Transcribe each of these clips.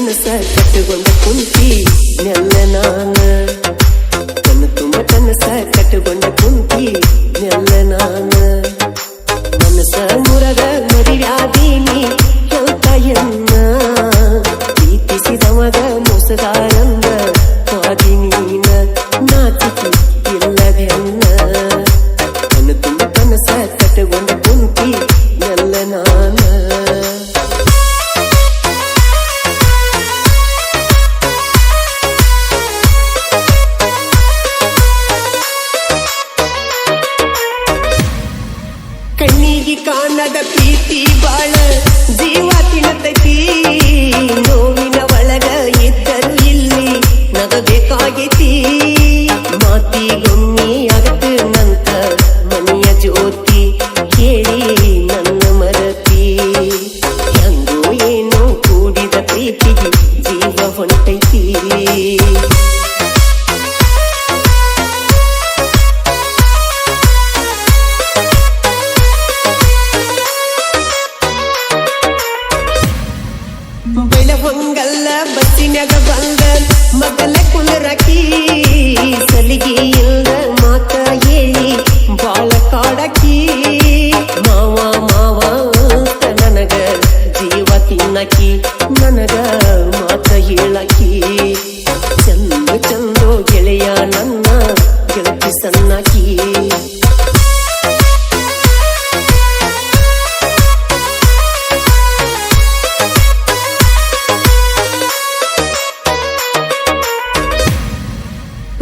ಕನಸ ಕಟ್ಟುಕೊಂಡ ಕುಂತಿ ನೆಲ್ಲ ನಾನ ತುಂಬ ಕನಸ ಕಟ್ಟುಕೊಂಡ ಕುಂತಿ ನೆಲ್ಲ ನಾನ ಮನಸ ಮುರದ ಮದುವ್ಯಾದೀನಿ ಹೇಳ್ತಾಯನ್ನ ಪ್ರೀತಿಸಿದವಗ ಮೋಸಗಾರಂದ ಸ್ವಾಧೀನ ನಾಚಿಕೆ ಇಲ್ಲದೆನ್ನ ನನ್ನ ತುಂಬ ಕನಸ ಕಟ್ಟುಕೊಂಡ ಕುಂತಿ ನೆಲ್ಲ ನಾನ ಕಣ್ಣಿಗೆ ಕಾಣದ ಪ್ರೀತಿ ಬಾಳ ಜೀವ ತಿನ್ನತೈತಿ ನೋವಿನ ಒಳಗ ಇದ್ದರು ಇಲ್ಲಿ ನಗಬೇಕಾಗೈತಿ ಮಾತಿಗೊಮ್ಮೆ ಆಗತ್ತ ನಂತ ಮನೆಯ ಜ್ಯೋತಿ ಕೇಳಿ ನನ್ನ ಮರತಿ ಹೆಂಗೋ ಏನೋ ಕೂಡಿದ ಪ್ರೀತಿಗೆ ಜೀವ ಹೊಂಟೈತಿ ಬೆಳವಂಗಲ್ಲ ಬಸ್ಸಿನಾಗ ಬಂದ ಮಗಲ ಕುಲರಕಿ ಸಲಿಗೆ ಇಲ್ದ ಮಾತ ಹೇಳಿ ಬಾಳ ಕಾಡಕಿ ಮಾವ ಮಾವ ನನಗ ಜೀವ ತಿನ್ನಕಿ ನನಗ ಮಾತ ಹೇಳಕಿ ಚಂದ ಚಂದೋ ಗೆಳೆಯ ನನ್ನ ಗೆಳತಿ ಸಣ್ಣಕಿ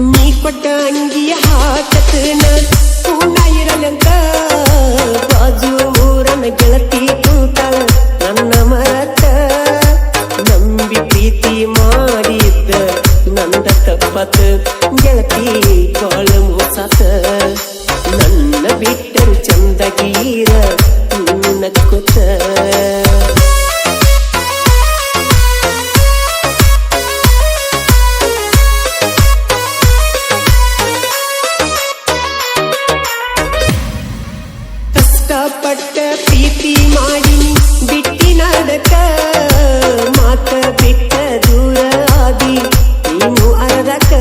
ನೀ ಕೊಟ್ಟ ಅಂಗಿಯ ಹಾಕತನ ಪೂರ್ಣ ಇರಲಂತ ಬಾಜು ಊರನ ಗೆಳತಿ ಕೂತಾಳ ನನ್ನ ಮರತ ನಂಬಿ ಪ್ರೀತಿ ಮಾಡಿದ್ದ ನಂದ ತಪ್ಪತ ಗೆಳತಿ ಬಾಳ ಮೋಸಾತ ನನ್ನ ಬಿಟ್ಟರು ಚಂದಗೀರ ನಕ್ಕೊತ ಕಷ್ಟಪಟ್ಟ ಪ್ರೀತಿ ಮಾಡಿ ಬಿಟ್ಟಿ ನಡಕ ಮಾತ ಬಿಟ್ಟ ದೂರ ಆದಿ ನೀನು ಅರದಕ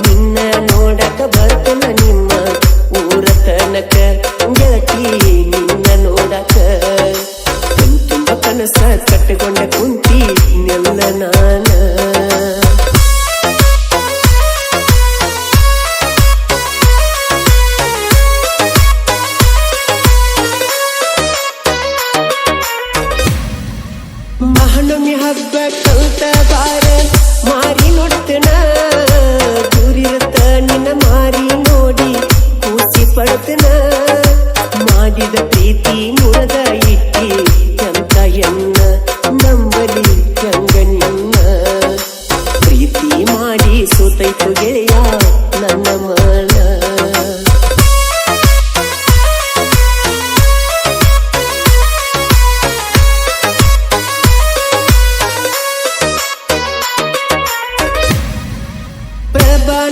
ನಿನ್ನ ನೋಡಕ ಬರ್ತನ ನಿಮ್ಮ ಊರ ತನಕ ಗೆಳತಿ ನಿನ್ನ ನೋಡಕ ತುಂಬ ಕನಸ ಕಟ್ಟಕೊಂಡ ಕುಂತಿ ನೆಲ್ಲ ನಾನ ಮಹಾನವಮಿ ಹಬ್ಬ ಕಲ್ತ ಬಾರ ಮಾರಿ ನೋಡ್ತನ ದೂರಿರತ್ತ ನಿನ್ನ ಮಾರಿ ನೋಡಿ ಖುಷಿ ಪಡ್ತನ ಮಾಡಿದ ಪ್ರೀತಿ ಮುರದ ಇಟ್ಟಿ ಎಂತ ಎನ್ನ ನಂಬಲಿ ಹೆಂಗ ನಿನ್ನ ಪ್ರೀತಿ ಮಾಡಿ ಸೋತೈತು ಗೆಳೆಯ ನನ್ನ ಮನ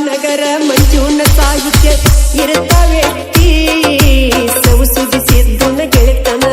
ನಗರ ಮಂಜುನ ಸಾಹಿತ್ಯ ಇರುತ್ತವೆ ಸೌಸುದಿ ಸಿದ್ದುನ ಗೆಳೆತನ